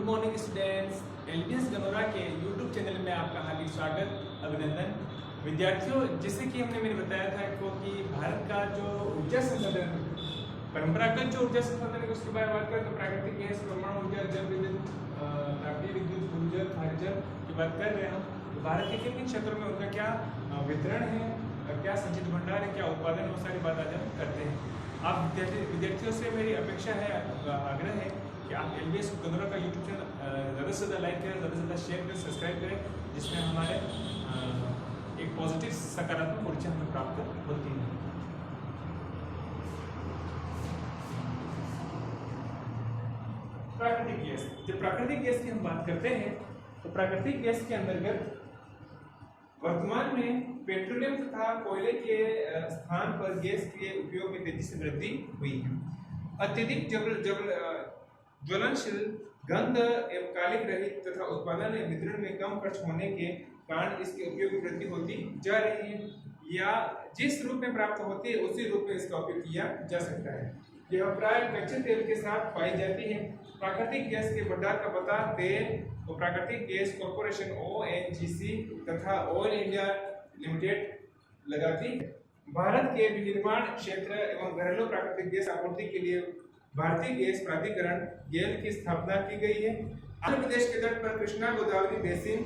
Good morning students. LBS गनोरा के YouTube channel में आपका हार्दिक स्वागत, अभिनंदन। विद्यार्थियों, जैसे कि मैंने बताया था कि भारत का जो ऊर्जा संसाधन, परंपरागत जो ऊर्जा संसाधन है उसके बारे में बात करें तो प्राकृतिक गैस, परमाणु ऊर्जा, जल विद्युत, तापीय विद्युत, भूजल, हरिजल की बात कर रहे हैं हम। तो भारत के किन किन क्षेत्रों में उनका क्या वितरण है, क्या संचित भंडार है, क्या उत्पादन है, वो सारी बात आज हम करते हैं। आप विद्यार्थियों से मेरी अपेक्षा है, आग्रह है कि आप एलबीएस गनोरा का यूट्यूब चैनल ज़्यादा से ज़्यादा लाइक करें, ज़्यादा से ज़्यादा शेयर करें, सब्सक्राइब करें, जिसमें हमारे एक पॉजिटिव सकारात्मक ऊर्जा हमें प्राप्त होती है। प्राकृतिक गैस, जब प्राकृतिक गैस की हम बात करते हैं तो प्राकृतिक गैस के अंतर्गत वर्तमान में पेट्रोलियम तथा कोयले के स्थान पर गैस के उपयोग में तेजी से वृद्धि हुई है। अत्यधिक ज्वलनशील, गंध एवं कालिक रहित तथा उत्पादन एवं वितरण में कम खर्च होने के कारण इसके उपयोग में वृद्धि होती जा रही है, या जिस रूप में प्राप्त होती है उसी रूप में इसका उपयोग किया जा सकता है। यह प्राय कच्चे तेल के साथ पाई जाती है। प्राकृतिक गैस के भंडार का पता तेल और प्राकृतिक गैस कॉर्पोरेशन ONGC तथा ऑयल इंडिया लिमिटेड लगाती है। भारत के विनिर्माण क्षेत्र एवं घरेलू प्राकृतिक गैस आपूर्ति के लिए भारतीय गैस प्राधिकरण गेल की स्थापना की गई है। आंध्र प्रदेश के तट पर कृष्णा गोदावरी बेसिन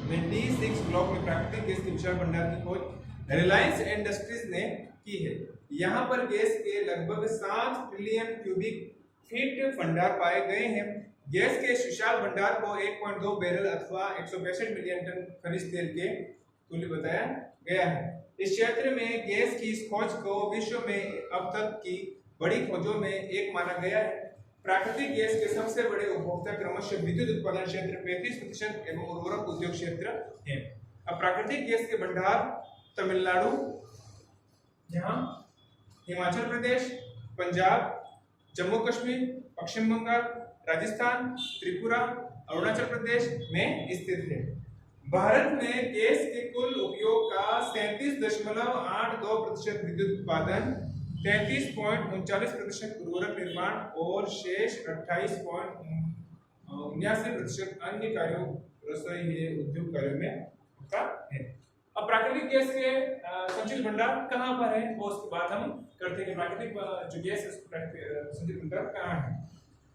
में D6 ब्लॉक में प्राकृतिक गैस के विशाल भंडार की खोज रिलायंस इंडस्ट्रीज ने की है। यहाँ पर गैस के लगभग 7 ट्रिलियन क्यूबिक फीट भंडार पाए गए हैं। गैस के विशाल भंडार को 1.2 बैरल अथवा 165 मिलियन टन खनिज तेल के तुल्य बताया गया है। इस क्षेत्र में गैस की इस खोज को विश्व में अब तक की बड़ी खोजों में एक माना गया है। प्राकृतिक गैस के सबसे बड़े उपभोक्ता क्रमशः विद्युत उत्पादन क्षेत्र 35% एवं उर्वरक उद्योग क्षेत्र है। अब प्राकृतिक गैस के भंडार तमिलनाडु, यहाँ हिमाचल प्रदेश, पंजाब, जम्मू कश्मीर, पश्चिम बंगाल, राजस्थान, त्रिपुरा, अरुणाचल प्रदेश में स्थित है। भारत में गैस के कुल उपयोग का 37.82% विद्युत उत्पादन, 33.39% उर्वरक निर्माण और शेष 28.79% अन्य कार्यों, रसोई उद्योग कार्यों में होता है। अब प्राकृतिक गैस के संचित भंडार कहाँ पर है, वो उसकी बात हम करते हैं। प्राकृतिक जो गैस है संचित भंडार कहाँ है।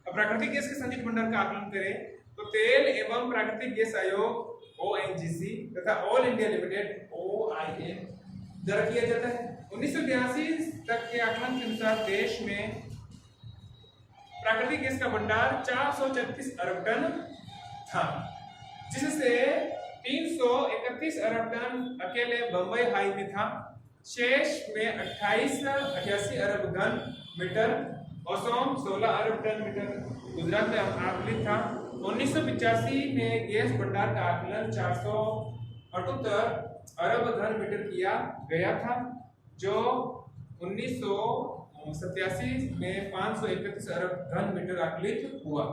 अब प्राकृतिक गैस के संचित भंडार का आकलन करें तो तेल एवं प्राकृतिक गैस आयोग ONGC तथा ऑल इंडिया लिमिटेड OIL द्वारा किया जाता है। 1982 तक के आकलन के अनुसार देश में प्राकृतिक गैस का भंडार 436 अरब टन था, जिससे 331 अरब टन अकेले बंबई हाई में था। शेष में 88 अरब घन मीटर, असम 16 अरब टन मीटर गुजरात में आकलित था। 1985 में गैस भंडार का आकलन 478 अरब घन मीटर किया गया था, जो 1987 में 531 अरब घन मीटर आकलित हुआ।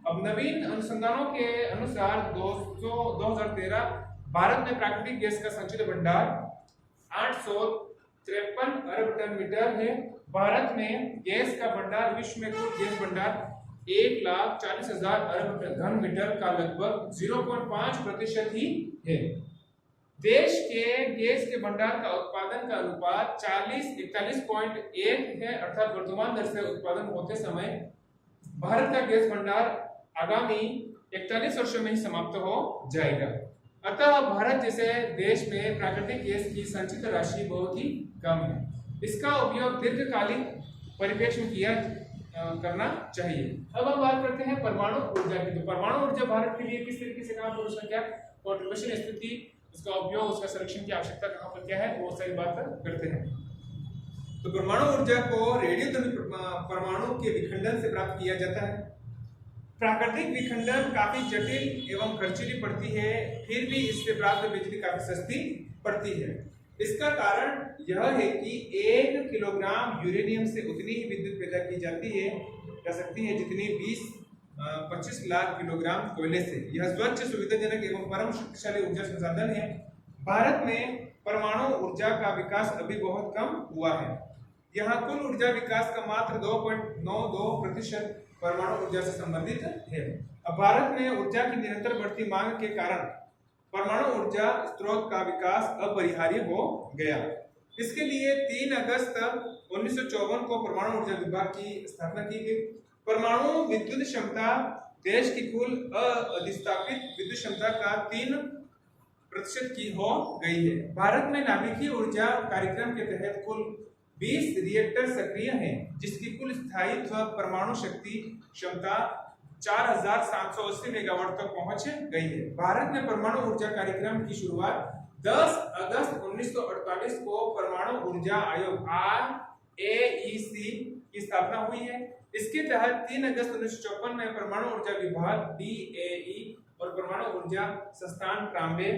अब नवीन अनुसंधानों के अनुसार 2013 भारत में प्राकृतिक गैस का संचित भंडार 853 अरब टन मीटर है। भारत में गैस का भंडार, विश्व में कुल गैस भंडार 1,40,000 अरब घन मीटर का लगभग 0.5% ही है। देश के गैस के भंडार का उत्पादन का अनुपात 41.1 है, अर्थात वर्तमान दर से उत्पादन होते समय भारत का गैस भंडार आगामी 41 वर्षों में ही समाप्त हो जाएगा। अतः भारत जैसे देश में प्राकृतिक गैस की संचित राशि बहुत ही कम है। इसका उपयोग दीर्घकालिक परिप्रेक्ष्य में करना चाहिए। अब हम बात करते हैं परमाणु ऊर्जा की। तो परमाणु ऊर्जा भारत के लिए किस तरीके से, कहां पर उसका क्या कॉन्ट्रिब्यूशन, स्थिति, उसका उपयोग, उसका संरक्षण की आवश्यकता कहां पर क्या है, वो सारी बात करते हैं। तो परमाणु ऊर्जा को रेडियोधर्मी परमाणु के विखंडन से प्राप्त किया जाता है। प्राकृतिक विखंडन काफी जटिल एवं खर्चीली पड़ती है, फिर भी इससे प्राप्त बिजली काफी सस्ती पड़ती है। इसका कारण यह है कि 1 किलोग्राम यूरेनियम से उतनी ही विद्युत पैदा की जा सकती है जितनी 25 लाख किलोग्राम कोयले से। यह स्वच्छ, सुविधाजनक एवं परम शक्तिशाली ऊर्जा संसाधन है। भारत में परमाणु ऊर्जा का विकास अभी बहुत कम हुआ है। यहाँ कुल ऊर्जा विकास का मात्र 2.92% परमाणु ऊर्जा से संबंधित है। अब भारत में ऊर्जा की निरंतर बढ़ती मांग के कारण परमाणु ऊर्जा स्रोत का विकास अपरिहार्य हो गया। इसके लिए 3 अगस्त 1954 को परमाणु ऊर्जा विभाग की स्थापना की गई। परमाणु विद्युत क्षमता देश की कुल अधिस्थापित विद्युत क्षमता का 3% की हो गई है। भारत में नाभिकीय ऊर्जा कार्यक्रम के तहत कुल 20 रिएक्टर सक्रिय हैं, जिसकी कुल स्थायित्व परमाणु शक्ति क्षमता 4780 मेगावाट तक पहुंच गई है। भारत में परमाणु ऊर्जा कार्यक्रम की शुरुआत 10 अगस्त 1948 को परमाणु ऊर्जा आयोग RAEC की स्थापना हुई है। इसके तहत 3 अगस्त 1954 में परमाणु ऊर्जा विभाग BAE और परमाणु ऊर्जा संस्थान ट्राम्बे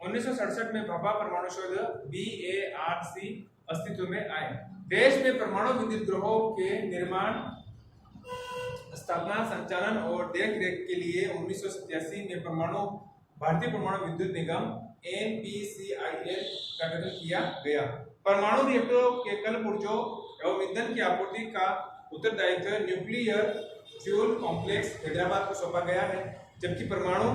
1967 में भाभा परमाणु शोध BARC अस्तित्व में आए। देश में परमाणु विद्युत गृहों के निर्माण, स्थापना, संचालन और देखरेख के लिए 1987 में भारतीय परमाणु विद्युत निगम NPCIL का गठन किया गया। परमाणु रिएक्टरों के कल पुर्जों एवं ईंधन की आपूर्ति का उत्तरदायित्व न्यूक्लियर फ्यूल कॉम्प्लेक्स हैदराबाद को सौंपा गया है, जबकि परमाणु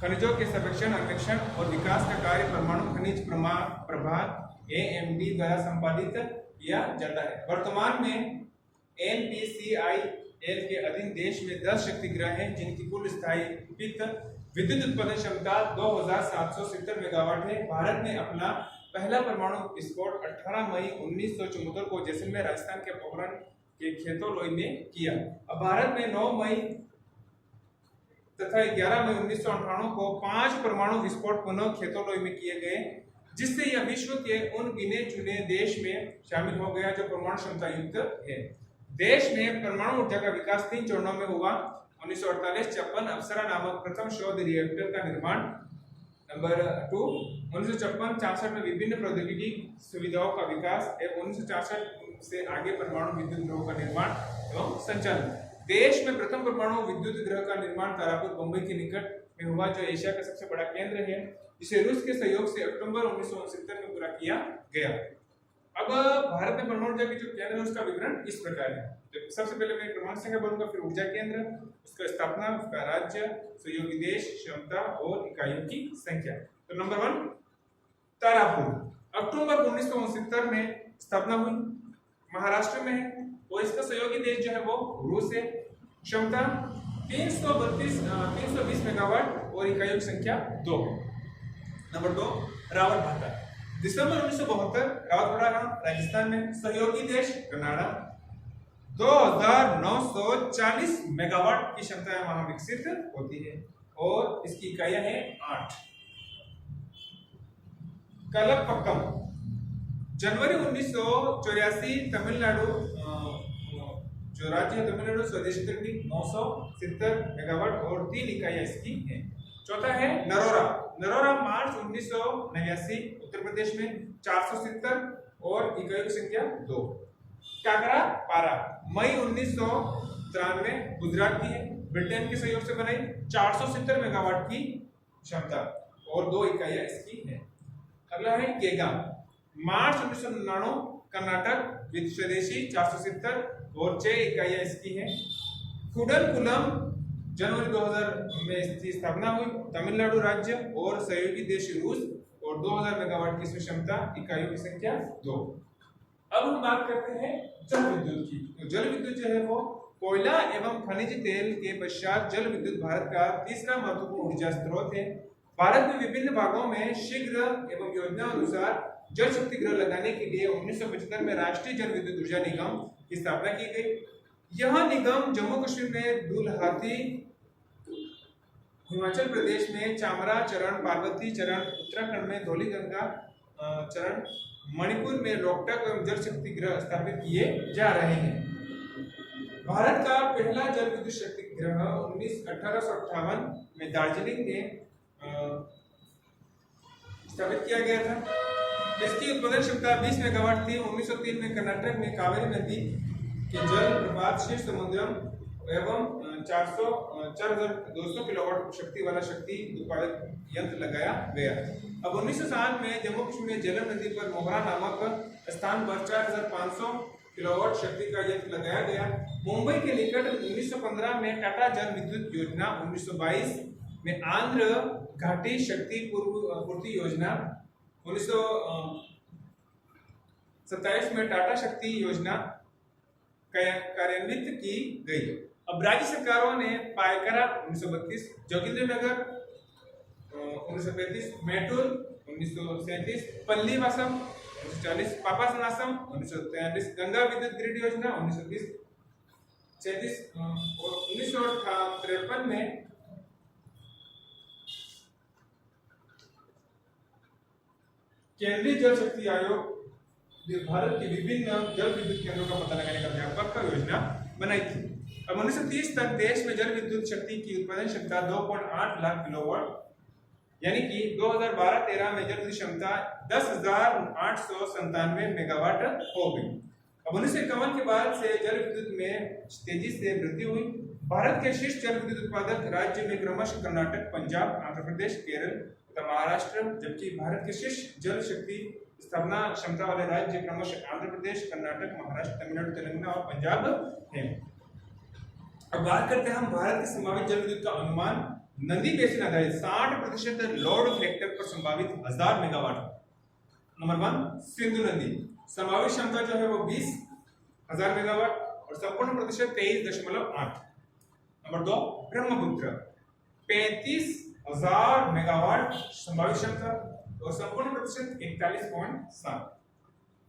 खनिजों के सर्वेक्षण, अन्वेषण और विकास का कार्य परमाणु खनिज प्रभाग AMD द्वारा संपादित किया जाता है। वर्तमान में NPCIL के अधीन देश में 10 शक्तिगृह हैं, जिनकी कुल स्थापित विद्युत उत्पादन क्षमता 2770 मेगावाट है। भारत ने अपना पहला परमाणु विस्फोट 18 मई 1974 को जैसलमेर, राजस्थान के पोखरण के खेतोलोई में किया। अब भारत में 9 मई तथा 11 मई 1998 को 5 परमाणु विस्फोट पुनः खेतोलोई में किए गए, जिससे यह विश्व के उन गिने चुने देश में शामिल हो गया जो परमाणु क्षमता युक्त है। देश में परमाणु ऊर्जा का विकास 3 चरणों में हुआ। 1948-56 अप्सरा नामक प्रथम शोध रिएक्टर का निर्माण। नंबर 2 1956-66 में विभिन्न प्रौद्योगिकी सुविधाओं का विकास एवं 1966 से आगे परमाणु विद्युत गृहों का निर्माण एवं संचालन। देश में प्रथम परमाणु विद्युत गृह का निर्माण तारापुर, मुंबई के निकट में हुआ, जो एशिया का सबसे बड़ा केंद्र है, जिसे रूस के सहयोग से अक्टूबर 1969 में पूरा किया गया। अब भारत में परमाणु ऊर्जा के जो केंद्र है उसका विवरण इस प्रकार है। तो सबसे पहले मैं परमाणु संख्या बोलूंगा, फिर ऊर्जा केंद्र, उसका स्थापना, उसका राज्य, सहयोगी देश, क्षमता और इकाइयों की संख्या। तो नंबर 1 तारापुर अक्टूबर 1969 में स्थापना हुई, महाराष्ट्र में है, और इसका सहयोगी देश जो है वो रूस है। क्षमता 320 मेगावाट और इकाइयों की संख्या 2। नंबर 2 रावतभाटा, दिसंबर 1972 रावतभाटा राजस्थान में, सहयोगी देश कनाडा। 2940 मेगावाट की क्षमता वहां विकसित होती है और इसकी इकाइयां हैं 8। कलपक्कम जनवरी 1984 तमिलनाडु, जो राज्य है तमिलनाडु, स्वदेशी तकनीक 970 मेगावाट और 3 इकाइयां इसकी हैं। चौथा है नरोरा, नरोरा मार्च 1989 उत्तर प्रदेश में 470 और इकाइयों की संख्या 2। काकरा पारा मई 1993 गुजरात की है, ब्रिटेन के सहयोग से बनाई, 470 मेगावाट की क्षमता और 2 इकाइयां इसकी है। अगला है केगा, मार्च 1999 कर्नाटक, स्वदेशी 470 और 6 इकाइयां इसकी हैं। कुडनकुलम जनवरी 2000 में इसकी स्थापना हुई, तमिलनाडु राज्य और सहयोगी देश रूस, और 2000 मेगावाट की क्षमता, इकाइयों की संख्या 2। अब हम बात करते हैं जल विद्युत की। तो जल विद्युत जो है वो कोयला एवं खनिज तेल के पश्चात जल विद्युत भारत का तीसरा महत्वपूर्ण ऊर्जा स्रोत है। भारत में विभिन्न भागों में शीघ्र एवं योजना अनुसार जल शक्ति गृह लगाने के लिए 1975 में राष्ट्रीय जल विद्युत ऊर्जा निगम की स्थापना की गई। यह निगम जम्मू कश्मीर में दुलहाती, हिमाचल प्रदेश में चामरा चरण, पार्वती चरण, उत्तराखंड में धौलीगंगा चरण, मणिपुर में रोहतक एवं जल शक्ति गृह स्थापित किए जा रहे हैं। भारत का पहला जल विद्युत शक्ति गृह 1858 में दार्जिलिंग में स्थापित किया गया था। इसकी उत्पादन क्षमता 20 मेगावाट थी। 1903 में कर्नाटक में कावेरी नदी के जल प्रपात शिव समुद्रम एवं 4200 किलोवाट शक्ति वाला शक्ति उत्पादक यंत्र लगाया गया। अब 1960 में जम्मू कश्मीर में झेलम नदी पर मोहरा नामक स्थान पर 4500 किलोवाट शक्ति का यंत्र लगाया गया। मुंबई के निकट 1915 में टाटा जल विद्युत योजना, 1922 में आंध्र घाटी शक्ति पूर्ति योजना, 1927 में टाटा शक्ति योजना कार्यान्वित की गई। अब राज्य सरकारों ने पायकरा 1932, जोगिंद्रनगर 1935, मेटूर 1937, पल्लीवासम 1940, पापासनासम 1943, गंगा विद्युत ग्रिड योजना 1936 और 1953 में केंद्रीय जल शक्ति आयोग भारत के विभिन्न जल विद्युत केंद्रों का पता लगाने का व्यापक योजना बनाई थी। अब 1930 तक देश में जल विद्युत शक्ति की उत्पादन क्षमता 2.8 लाख किलोवाट, यानी कि 2012-13 में जल विद्युत क्षमता 10,897 मेगावाट हो गई। अब 1951 के बाद से जल विद्युत में तेजी से वृद्धि हुई। भारत के शीर्ष जल विद्युत उत्पादक राज्य में क्रमशः कर्नाटक, पंजाब, आंध्र प्रदेश, केरल तथा महाराष्ट्र, जबकि भारत के शीर्ष जल शक्ति स्थापना क्षमता वाले राज्य क्रमशः आंध्र प्रदेश, कर्नाटक, महाराष्ट्र, तमिलनाडु, तेलंगाना और पंजाब हैं। अब बात करते हैं हम भारत के संभावित जल विद्युत का अनुमान। नदी बेसिन आधारित 60% लोड फैक्टर पर संभावित 1000 मेगावाट। नंबर 1 सिंधु नदी, संभावित क्षमता जो है वो 20,000 मेगावाट और संपूर्ण प्रतिशत 23.8। नंबर 2 ब्रह्मपुत्र, 35,000 मेगावाट संभावित क्षमता और संपूर्ण प्रतिशत 41.7।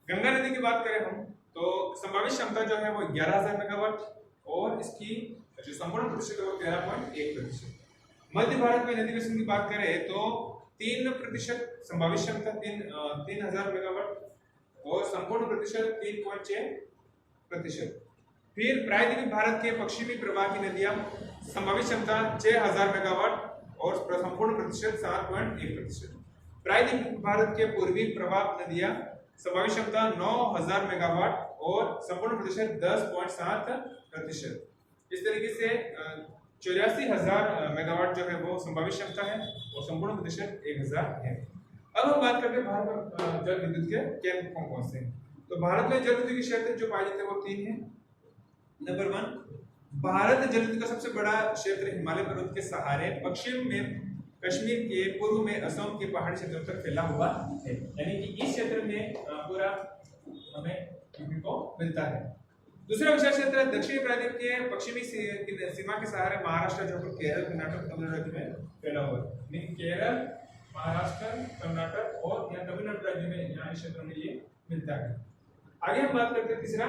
गंगा नदी की बात करें हम तो संभावित क्षमता जो है वो 11,000 मेगावाट और इसकी जो संपूर्ण प्रतिशत है वो 13.1%। मध्य भारत में नदी बेसिन की बात करें तो 3% संभावित क्षमता 3,000 मेगावाट और संपूर्ण प्रतिशत 3.6%। फिर प्रायद्वीपीय भारत के पश्चिमी प्रवाह की नदियां संभावित क्षमता 6,000 मेगावाट और संपूर्ण प्रतिशत 7.1%। प्रायद्वीपीय भारत के पूर्वी प्रवाह नदियां संभावित क्षमता 9,000 मेगावाट और संपूर्ण प्रतिशत 10.7%। इस तरीके से 84,000 मेगावाट जो है वो संभावित क्षमता है और संपूर्ण प्रतिशत 1,000 है। अब हम बात करते हैं भारत में जल विद्युत के केंद्र कौन से हैं। तो भारत में जल विद्युत के क्षेत्र जो पाए जाते हैं वो 3 हैं। नंबर 1 भारत जल विद्युत का सबसे बड़ा क्षेत्र हिमालय पर्वत के सहारे पश्चिम में कश्मीर के, पूर्व में असम के पहाड़ी क्षेत्रों तक फैला हुआ है, यानी कि इस क्षेत्र में पूरा हमें को मिलता है। दूसरा विशेष क्षेत्र दक्षिणी प्रायद्वीप के पश्चिमी सीमा के सहारे महाराष्ट्र, जो केरल, कर्नाटक, तमिलनाडु राज्य में फैला हुआ है। केरल, महाराष्ट्र, कर्नाटक और यहाँ तमिलनाडु राज्य में यहाँ क्षेत्र में ये मिलता है। आगे हम बात करते हैं तीसरा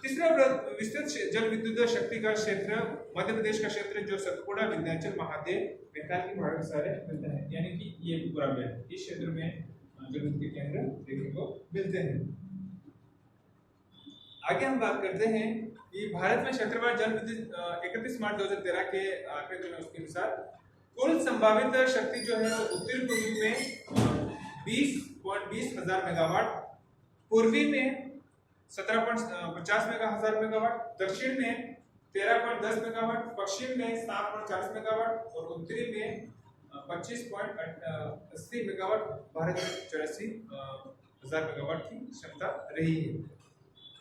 विस्तृत जल विद्युत शक्ति का क्षेत्र मध्य प्रदेश का क्षेत्र जो सतपुड़ा, विंध्याचल, महादेव, मेहतान की पहाड़ों के सहारे मिलता है, यानी कि ये पूरा बेल्ट इस क्षेत्र में जल विद्युत के केंद्र देखने को मिलते हैं। आगे हम बात करते हैं कि भारत में क्षेत्रवार जल विद्युत 31 मार्च 2013 के आंकड़े जो है उसके अनुसार कुल संभावित शक्ति जो है वो उत्तरी पूर्वी में 20.20 हजार मेगावाट, पूर्वी में 17.50 मेगावाट, दक्षिण में 13.10 मेगावाट, पश्चिम में 7.40 मेगावाट और उत्तरी में 25.80 मेगावाट भारत में 84,000 मेगावाट की क्षमता रही है।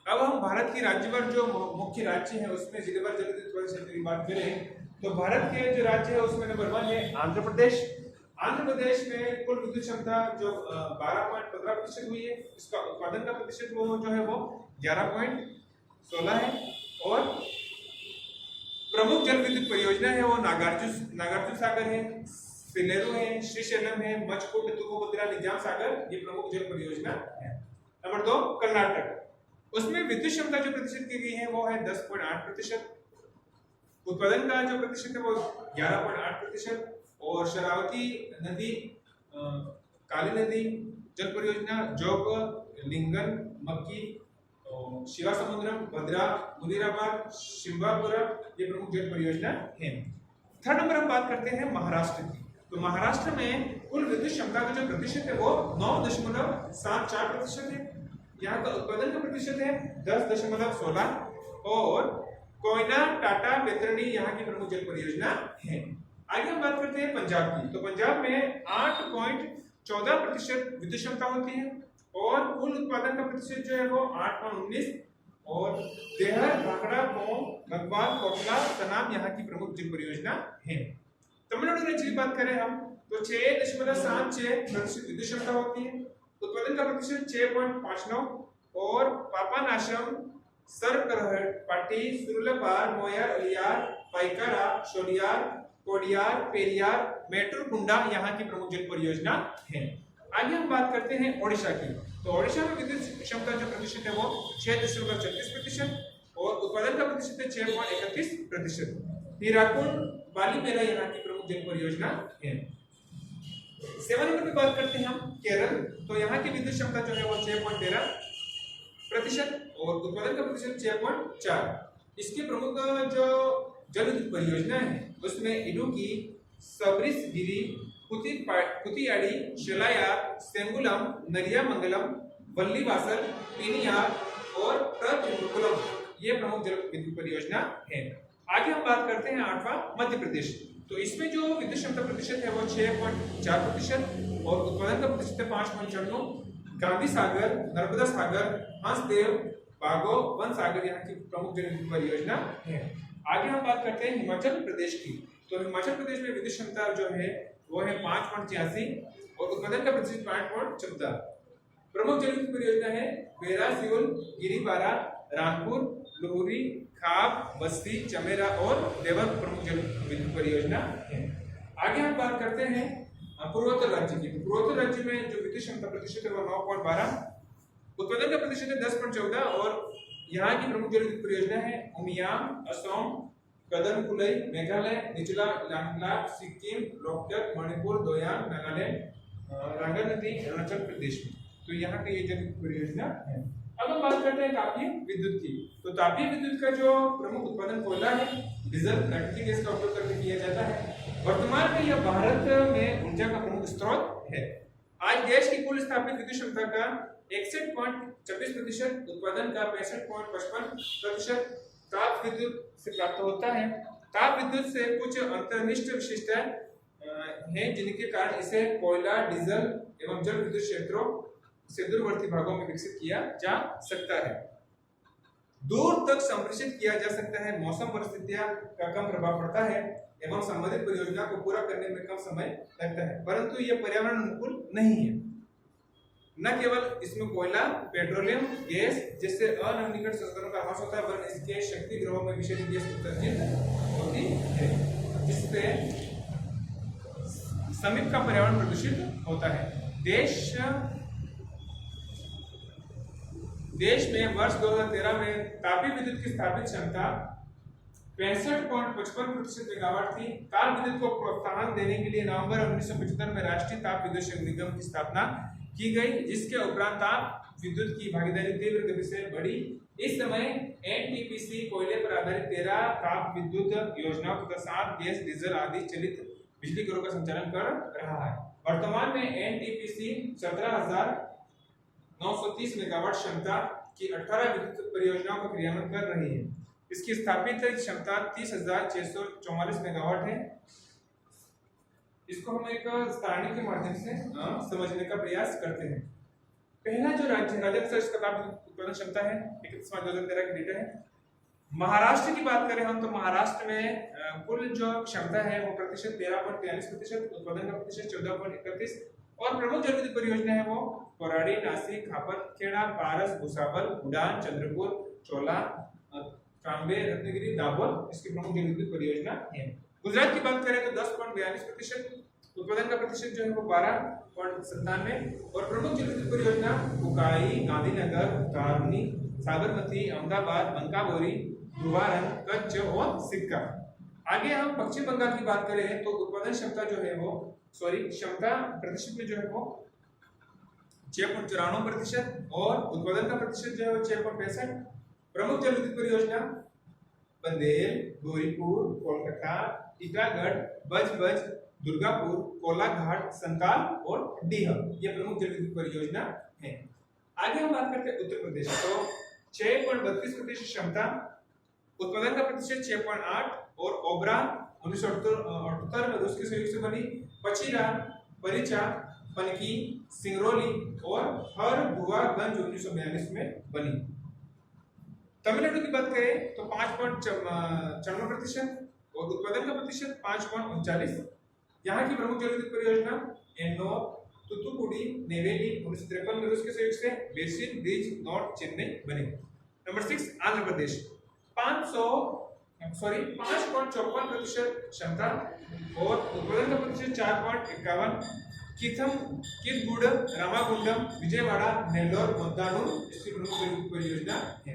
अब हम भारत की राज्यवार जो मुख्य राज्य है उसमें जिलेवार जल विद्युत क्षेत्र की बात करें तो भारत के जो राज्य है उसमें नंबर 1 है आंध्र प्रदेश। आंध्र प्रदेश में कुल विद्युत क्षमता जो 12.15% हुई है, इसका उत्पादन का प्रतिशत वो जो है वो 11.16 है और प्रमुख जल विद्युत परियोजना है वो नागार्जुन सागर है, सिलेरू है, श्रीशैलम है, मचकुंड, तुंगभद्रा, निजाम सागर, ये प्रमुख जल परियोजना है। नंबर 2 कर्नाटक, उसमें विद्युत क्षमता जो प्रतिशत की गई है वो है 10.8%, उत्पादन का जो प्रतिशत है वो 11.8% और शरावती नदी, काली नदी जल परियोजना, जोग, लिंगन, मक्की, शिवासमुद्रम, भद्रा, मुनीराबाद, शिंबापुरा, ये प्रमुख जल परियोजना है। थर्ड नंबर हम बात करते हैं महाराष्ट्र की। तो महाराष्ट्र में कुल विद्युत क्षमता का जो प्रतिशत है वो 9.74% है। यहाँ का उत्पादन का प्रतिशत है 10.16 और कोयना, टाटा, बेतरणी यहाँ की प्रमुख जल परियोजना है। आगे हम बात करते हैं पंजाब की। तो पंजाब में 8.14% विद्युत क्षमता होती है और कुल उत्पादन का प्रतिशत जो है वो 8.19 और देहर, भाखड़ा, गोम, गंगवाल, कोटला, तनाम यहाँ की प्रमुख जल परियोजना है। तमिलनाडु राज्य की बात करें हम तो 6.76% विद्युत क्षमता होती है। उत्पादन का प्रतिशत 6.59 और पापानाशम, सरकरहट्टी, सुरलपार, मोयार, अलियार, पाइकारा, शोलियार, कोडियार, पेरियार, मेट्रोकुंडा यहाँ की प्रमुख जल परियोजना है। आगे हम बात करते हैं ओडिशा की। तो ओडिशा में विद्युत क्षमता जो प्रतिशत है वो 6.36% और उत्पादन का प्रतिशत है 6.31%। हीराकुंड, बालीमेला यहाँ की प्रमुख जल परियोजना है। 7 नंबर पे बात करते हैं हम केरल। तो यहाँ की विद्युत क्षमता जो है वो 6.13% और उत्पादन का प्रतिशत 6.4। इसके प्रमुख जो जल विद्युत परियोजना है उसमें इडुक्की, सबरिसगिरी, कुतियाडी, शलायार, सेंगुलम, नरियामंगलम, वल्लीवासल, पेनियार और प्रतिकुलम ये प्रमुख जल विद्युत परियोजना है। आगे हम बात करते हैं 8वां मध्य प्रदेश। तो इसमें जो विद्युत क्षमता प्रतिशत है वो 6.4% और उत्पादन का प्रतिशत है 5.94। गांधी सागर, नर्मदा सागर, हंसदेव, बागो, वन सागर यहाँ की प्रमुख जल विद्युत परियोजना है। आगे हम बात करते हैं हिमाचल प्रदेश की। तो हिमाचल प्रदेश में विद्युत क्षमता जो है वो है 5.86 और उत्पादन का प्रतिशत 5.14। प्रमुख जल विद्युत परियोजना है बेरासियोल, गिरिपारा, रामपुर, लोहरी, खाप, बस्ती, चमेरा और देवर प्रमुख जल विद्युत परियोजना है। आगे हम बात करते हैं पूर्वोत्तर राज्य की। पूर्वोत्तर राज्य में जो विद्युत क्षमता प्रतिशत है वो 9.12, उत्पादन का प्रतिशत है 10.14 और यहाँ की प्रमुख जल विद्युत परियोजना है उमियाम, असम, कदमकुलई, मेघालय, निचला लांगला, सिक्किम, लोकटक, मणिपुर, दोयांग, नागालैंड, रंगा नदी, अरुणाचल प्रदेश में। तो यहाँ की ये जल विद्युत परियोजना है। अब हम बात करते हैं तापीय विद्युत की। तो तापीय विद्युत का जो प्रमुख उत्पादन कोयला है, डीजल, प्राकृतिक गैस का उपयोग करके किया जाता है। वर्तमान में यह भारत में ऊर्जा का प्रमुख स्रोत है। आज देश की कुल स्थापित विद्युत क्षमता का 61.26%, उत्पादन का 65.55% ताप विद्युत से प्राप्त होता है। ताप विद्युत से कुछ अंतर्निष्ठ विशेषताएं हैं जिनके कारण इसे कोयला, डीजल एवं जल विद्युत क्षेत्रों से दूरवर्ती भागों में विकसित किया जा सकता है। दूर तक संप्रेषित किया जा सकता है। मौसम परिस्थितियां का कम प्रभाव पड़ता है एवं संबंधित परियोजना को पूरा करने में कम समय लगता है, परंतु यह पर्यावरण अनुकूल नहीं है। न केवल इसमें कोयला, पेट्रोलियम, गैस जैसे अनवीनीकृत संसाधनों का ह्रास होता है, वरन इसके शक्ति ग्रहों में विषैली गैस उत्सर्जित होती है, जिससे समीप का पर्यावरण प्रदूषित होता है। देश में वर्ष 2013 में तापीय विद्युत की स्थापित क्षमता 65.55% मेगावाट थी। ताप विद्युत को प्रोत्साहन देने के लिए नवंबर 1975 में राष्ट्रीय ताप विद्युत निगम की स्थापना की गई, जिसके उपरांत ताप विद्युत की भागीदारी तीव्र गति से बढ़ी। इस समय एनटीपीसी कोयले पर आधारित 13 ताप विद्युत योजनाओं के साथ गैस, डीजल आदि चलित बिजली घरों का संचालन कर रहा है। वर्तमान में एनटीपीसी 17,930 मेगावाट क्षमता की 18 विद्युत परियोजनाओं का क्रियान्वयन कर रही है। इसकी स्थापित क्षमता 30,644 मेगावाट है। इसको हम एक सारणी के माध्यम से समझने का प्रयास करते हैं। पहला जो राज्य इसका ताप उत्पादन क्षमता है 2013 की डेटा है। महाराष्ट्र की बात करें हम तो महाराष्ट्र में कुल जो क्षमता है वो प्रतिशत 13.43%, उत्पादन का प्रतिशत 14.31 और प्रमुख जल विद्युत परियोजना है वो कोराडी, नासिक, खापतखेड़ा, पारस, भुसावल, उड़ान, चंद्रपुर, चोला, कांबे, रत्नगिरी, दाभोल इसकी प्रमुख जल विद्युत परियोजना है। गुजरात की बात करें तो 10.42%, उत्पादन का प्रतिशत जो है वो 12.97 और प्रमुख जल विद्युत परियोजना उकाई, गांधीनगर, तारनी, साबरमती, अहमदाबाद, बंकाबोरी, धुवारन, कच्छ और सिक्का। आगे हम पश्चिम बंगाल की बात करें तो उत्पादन क्षमता जो है वो क्षमता प्रतिशत में जो है वो 6.94% और उत्पादन का प्रतिशत जो है वो 6.65। प्रमुख जल विद्युत परियोजना बंदेल, गौरीपुर, कोलकाता, टीकागढ़, बजबज, दुर्गापुर, कोलाघाट, संताल और डीह ये प्रमुख जल विद्युत परियोजना है। आगे हम बात करते हैं उत्तर प्रदेश। तो 6.32% क्षमता, उत्पादन का प्रतिशत 6.8 और ओबरा 1978 में रूस के सहयोग से बनी, पचीरा, परिचा, पनकी, सिंगरौली और हरदुआगंज 1942 में बनी। तमिलनाडु की बात करें तो 5.94% और उत्पादन का प्रतिशत 5.39। यहाँ की प्रमुख जल विद्युत परियोजना एन्नोर, तुतुकुड़ी, नेवेली 1953 में रूस के सहयोग से बेसिन ब्रिज नॉर्थ चेन्नई बने। नंबर 6 आंध्र प्रदेश 5.54% क्षमता और उत्पादन का प्रतिशत 4.51। किथगुड, रामागुंडम, विजयवाड़ा, नेल्लोर, मद्दानूर इसकी प्रमुख परियोजना है।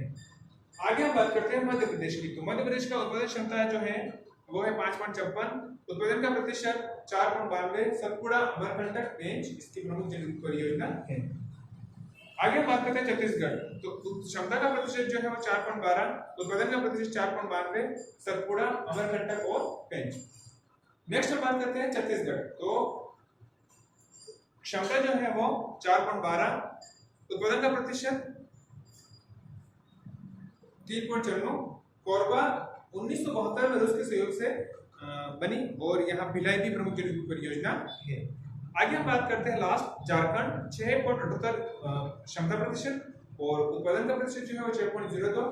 आगे हम बात करते हैं मध्य प्रदेश की। तो मध्य प्रदेश का उत्पादन क्षमता जो है वो है 5.56, उत्पादन का प्रतिशत 4.92। सतपुड़ा, अमरकंटक रेंज इसकी प्रमुख जल विद्युत परियोजना है। आगे हम बात करते हैं छत्तीसगढ़। तो क्षमता का प्रतिशत जो है वो 4.12, उत्पादन का प्रतिशत 4.92, सतपुड़ा, अमरकंटक और पेंच। नेक्स्ट हम बात करते हैं छत्तीसगढ़। तो क्षमता जो है वो 4.12, उत्पादन का प्रतिशत 3.94। कोरबा 1972 में रूस के सहयोग से बनी और यहाँ भिलाई भी प्रमुख जल विद्युत परियोजना है। आगे हम बात करते हैं लास्ट झारखंड 6.78 क्षमता प्रतिशत और उत्पादन का प्रतिशत जो है वो 6.02।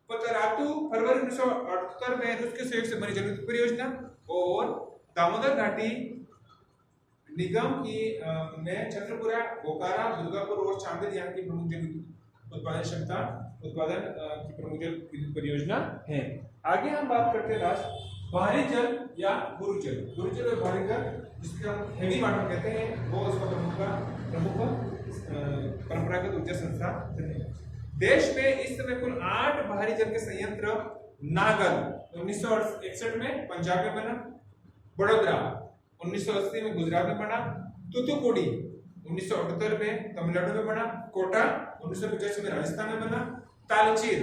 पतरातू फरवरी 1978 में रूस के सहयोग से बनी जल विद्युत परियोजना और दामोदर घाटी निगम की में चंद्रपुरा, बोकारा, दुर्गापुर और चांदेर यहाँ की प्रमुख जल उत्पादन क्षमता उत्पादन की प्रमुख जल विद्युत परियोजना है। आगे हम बात करते हैं लास्ट भारी जल या गुरु जल। गुरु जल और भारी जल जिसको हम हेवी वाटर कहते हैं वो उसका प्रमुख परंपरागत ऊर्जा संसाधन है। देश में इस समय कुल 8 भारी जल के संयंत्र नागल 1961 में पंजाब में बना, बड़ोदरा 1980 में गुजरात में बना, तुतुकुड़ी 1978 में तमिलनाडु में बना, कोटा 1985 में राजस्थान में बना, तालचेर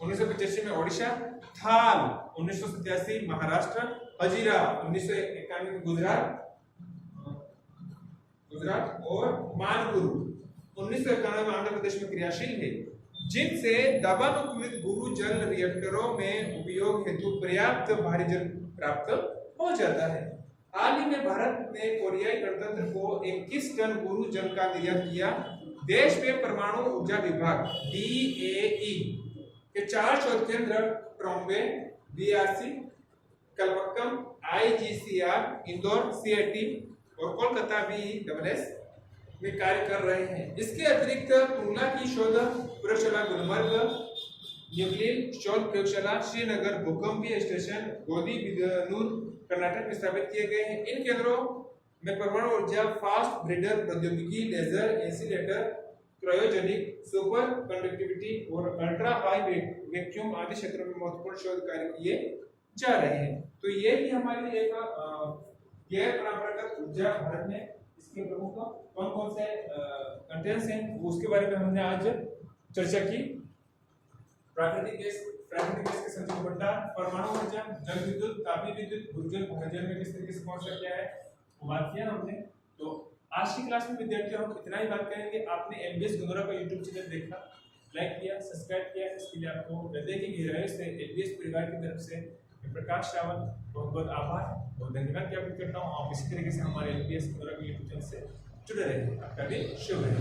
1985 में ओडिशा, थाल 1987 महाराष्ट्र, हजीरा 1991 में गुजरात और मानगुरु 1991 में आंध्र प्रदेश में क्रियाशील है, जिनसे दबानुकूलित गुरु जल रिएक्टरों में उपयोग हेतु पर्याप्त भारी जल प्राप्त हो जाता है। हाल ही में भारत ने कोरियाई गणतंत्र को 21 टन गुरु जल का निर्यात किया। देश में परमाणु ऊर्जा विभाग DAE के 4 शोध केंद्र Trombay, BRC, Kalpakkam, IGCR, Indore CIT और कोलकाता BESS में कार्य कर रहे हैं। इसके अतिरिक्त तुंगला की शोध प्रयोगशाला गुलमर्ग, न्यूक्लियर शोध प्रयोगशाला श्रीनगर, भूकंपीय स्टेशन गोदी बिदनूर कर्नाटक में स्थापित किए गए हैं। इन केंद्रों में परमाणु ऊर्जा, फास्ट ब्रीडर प्रौद्योगिकी, लेजर इंसिलेटर, क्रायोजेनिक, सुपर कंडक्टिविटी और अल्ट्रा हाई वैक्यूम आदि क्षेत्रों में महत्वपूर्ण शोध कार्य किए जा रहे हैं। तो ये भी हमारी एक गैर परंपरागत ऊर्जा भारत में इसके प्रमुख कौन कौन से कंटेंट्स हैं उसके बारे में हमने आज चर्चा की। प्राकृतिक गैस के संचित भंडार, परमाणु ऊर्जा, जल विद्युत, तापीय विद्युत, भूजल, भूजल में किस तरीके से कौन सा क्या है वो बात किया हमने। तो आज की क्लास में विद्यार्थियों हम इतना ही बात करेंगे। आपने MBS गुनोरा का YouTube चैनल देखा, लाइक किया, सब्सक्राइब किया, इसके लिए आपको हृदय की गहराई से MBS परिवार की तरफ से प्रकाश रावत बहुत बहुत आभार और धन्यवाद ज्ञापित करता हूँ। आप इसी तरीके से हमारे MBS गुनोरा के YouTube चैनल से जुड़े रहें। आपका दिन शुभ रहे।